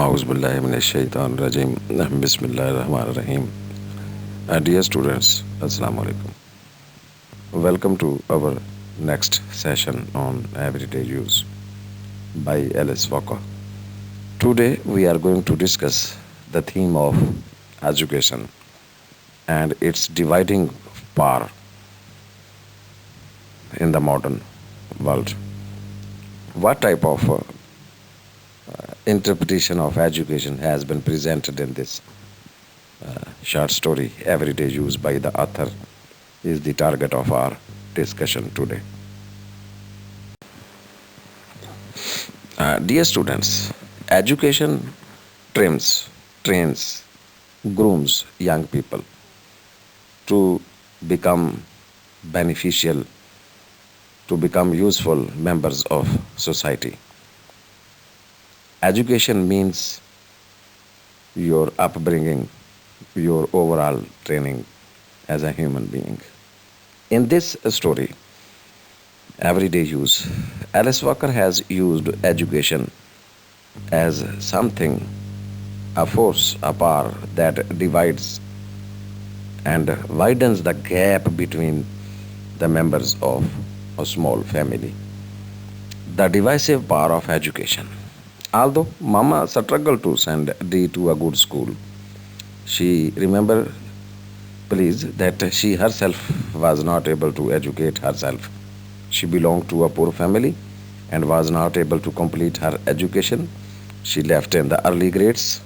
Auzubillahiminash-shaytanir-rajim. Bismillahir-rahmanir-rahim. Dear students, Assalamu alaikum. Welcome to our next session on everyday use by Alice Walker. Today we are going to discuss the theme of education and its dividing power in the modern world. What type of interpretation of education has been presented in this short story, everyday use by the author, is the target of our discussion today. Dear students, education trains, grooms young people to become beneficial, to become useful members of society. Education means your upbringing, your overall training as a human being. In this story, everyday use, Alice Walker has used education as something, a force, a power that divides and widens the gap between the members of a small family. The divisive power of education. Although Mama struggled to send Dee to a good school, she remembered, please, that she herself was not able to educate herself. She belonged to a poor family and was not able to complete her education. She left in the early grades.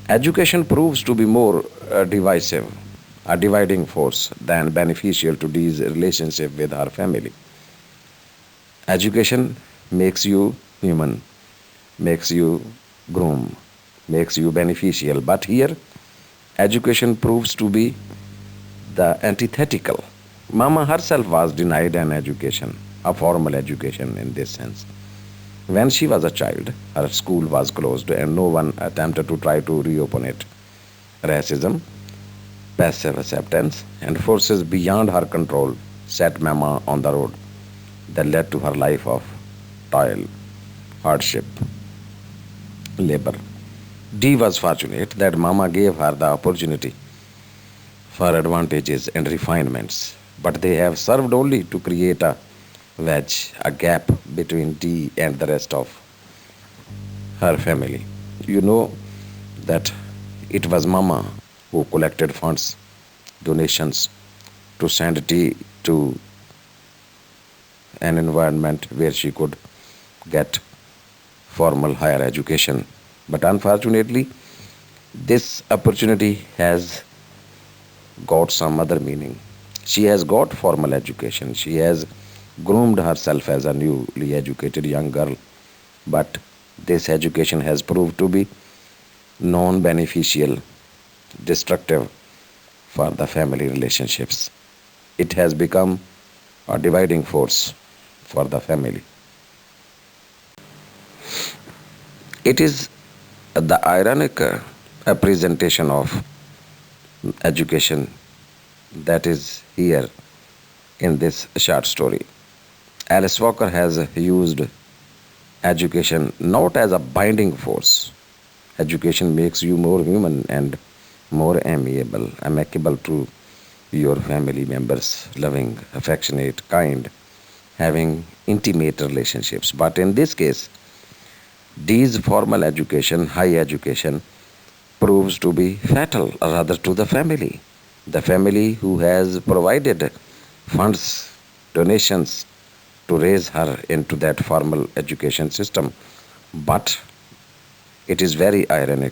Education proves to be more divisive, a dividing force than beneficial to Dee's relationship with her family. Education makes you human, makes you groom, makes you beneficial. But here, education proves to be the antithetical. Mama herself was denied an education, a formal education in this sense. When she was a child, her school was closed and no one attempted to try to reopen it. Racism, passive acceptance, and forces beyond her control set Mama on the road that led to her life of toil, hardship, labor. Dee was fortunate that Mama gave her the opportunity for advantages and refinements, but they have served only to create a wedge, a gap between Dee and the rest of her family. You know that it was Mama who collected funds, donations to send Dee to an environment where she could get formal higher education. But unfortunately, this opportunity has got some other meaning. She has got formal education. She has groomed herself as a newly educated young girl. But this education has proved to be non beneficial, destructive for the family relationships. It has become a dividing force for the family. It is the ironic presentation of education that is here in this short story. Alice Walker has used education not as a binding force. Education makes you more human and more amicable to your family members, loving, affectionate, kind, having intimate relationships. But in this case, Dee's formal education, high education, proves to be fatal rather to the family. The family who has provided funds, donations to raise her into that formal education system. But it is very irony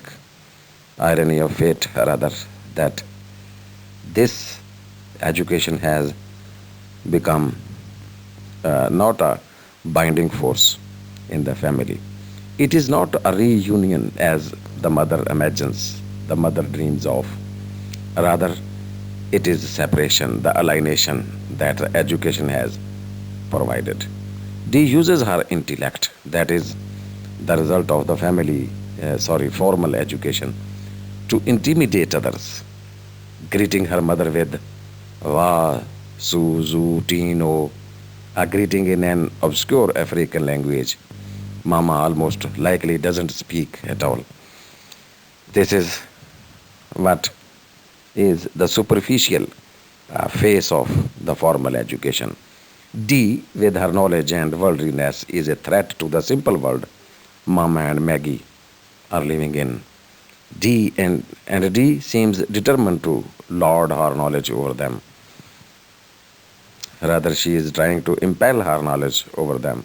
of fate rather, that this education has become not a binding force in the family. It is not a reunion as the mother imagines, the mother dreams of. Rather, it is separation, the alienation that education has provided. Dee uses her intellect, that is the result of the formal education, to intimidate others, greeting her mother with Wa, Su, Zu, Tino, a greeting in an obscure African language Mama almost likely doesn't speak at all. This is what is the superficial face of the formal education. D, with her knowledge and worldliness, is a threat to the simple world Mama and Maggie are living in. And D seems determined to lord her knowledge over them. Rather, she is trying to impel her knowledge over them.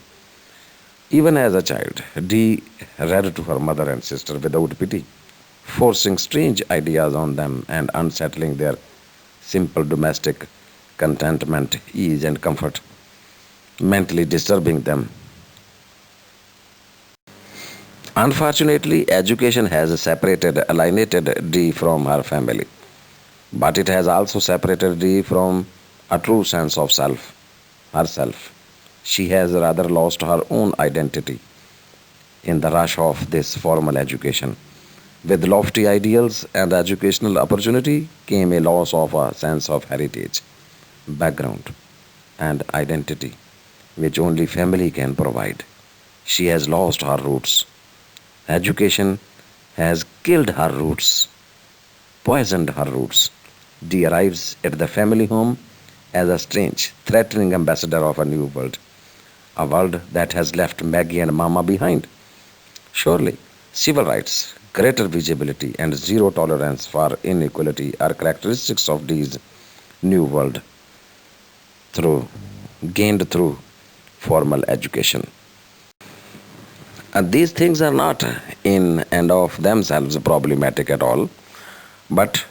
Even as a child, D read to her mother and sister without pity, forcing strange ideas on them and unsettling their simple domestic contentment, ease, and comfort, mentally disturbing them. Unfortunately, education has alienated D from her family, but it has also separated D from a true sense of self, herself. She has rather lost her own identity in the rush of this formal education. With lofty ideals and educational opportunity came a loss of a sense of heritage, background, and identity, which only family can provide. She has lost her roots. Education has killed her roots, poisoned her roots. Dee arrives at the family home as a strange, threatening ambassador of a new world, a world that has left Maggie and Mama behind. Surely, civil rights, greater visibility, and zero tolerance for inequality are characteristics of Dee's new world through gained through formal education. And these things are not in and of themselves problematic at all. But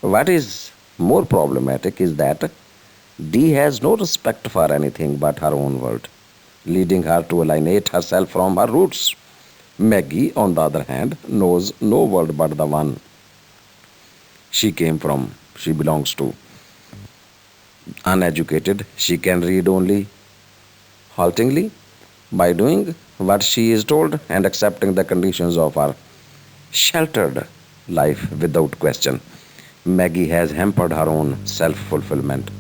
what is more problematic is that Dee has no respect for anything but her own world, leading her to alienate herself from her roots. Maggie, on the other hand, knows no world but the one she came from, she belongs to. Uneducated, she can read only haltingly by doing what she is told and accepting the conditions of her sheltered life without question. Maggie has hampered her own self fulfillment.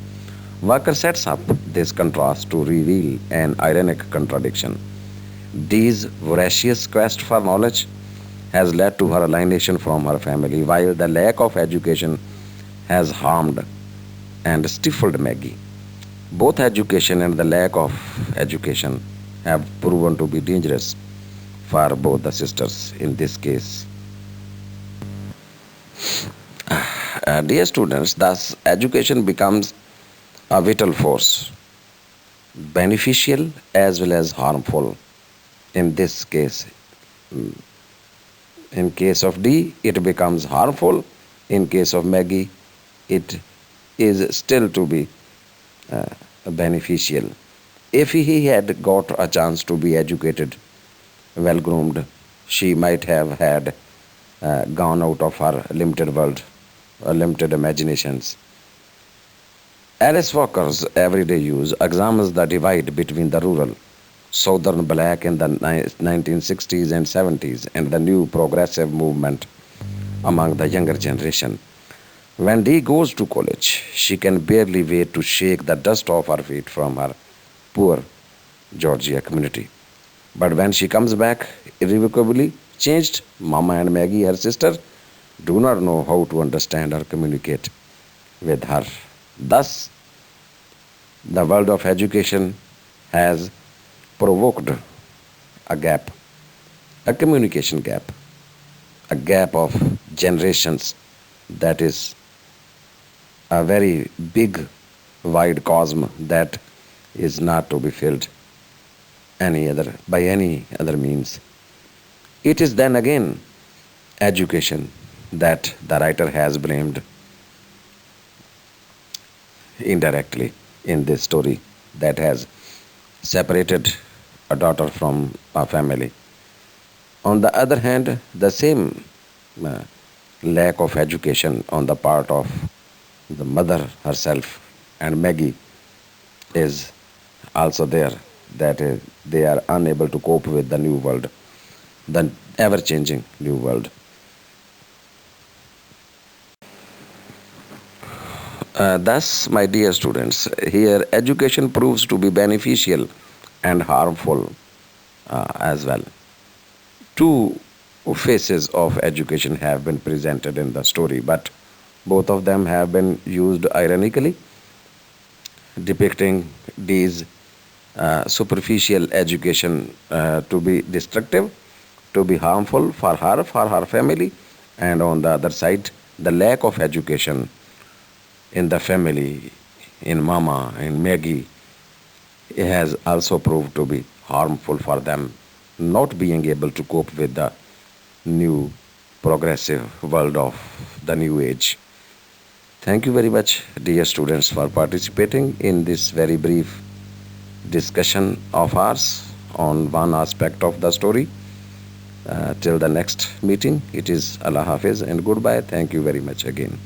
Walker sets up this contrast to reveal an ironic contradiction. Dee's voracious quest for knowledge has led to her alienation from her family, while the lack of education has harmed and stifled Maggie. Both education and the lack of education have proven to be dangerous for both the sisters in this case. Dear students, thus education becomes a vital force, beneficial as well as harmful. In this case, in case of D, it becomes harmful. In case of Maggie, it is still to be uh, beneficial. If he had got a chance to be educated, well groomed, she might have had gone out of her limited world, limited imaginations. Alice Walker's everyday use examines the divide between the rural, southern black in the 1960s and 70s and the new progressive movement among the younger generation. When Dee goes to college, she can barely wait to shake the dust off her feet from her poor Georgia community. But when she comes back irrevocably changed, Mama and Maggie, her sister, do not know how to understand or communicate with her. Thus, the world of education has provoked a gap, a communication gap, a gap of generations that is a very big, wide cosm that is not to be filled by any other means. It is then again education that the writer has blamed indirectly in this story that has separated a daughter from a family. On the other hand, the same uh, lack of education on the part of the mother herself and Maggie is also there, that they are unable to cope with the new world, the ever changing new world. Thus, my dear students, here education proves to be beneficial and harmful as well. Two phases of education have been presented in the story, but both of them have been used ironically, depicting these superficial education to be destructive, to be harmful for her family, and on the other side, the lack of education in the family, in Mama, in Maggie, it has also proved to be harmful for them, not being able to cope with the new progressive world of the new age. Thank you very much, dear students, for participating in this very brief discussion of ours on one aspect of the story. Till the next meeting, it is Allah Hafiz and goodbye. Thank you very much again.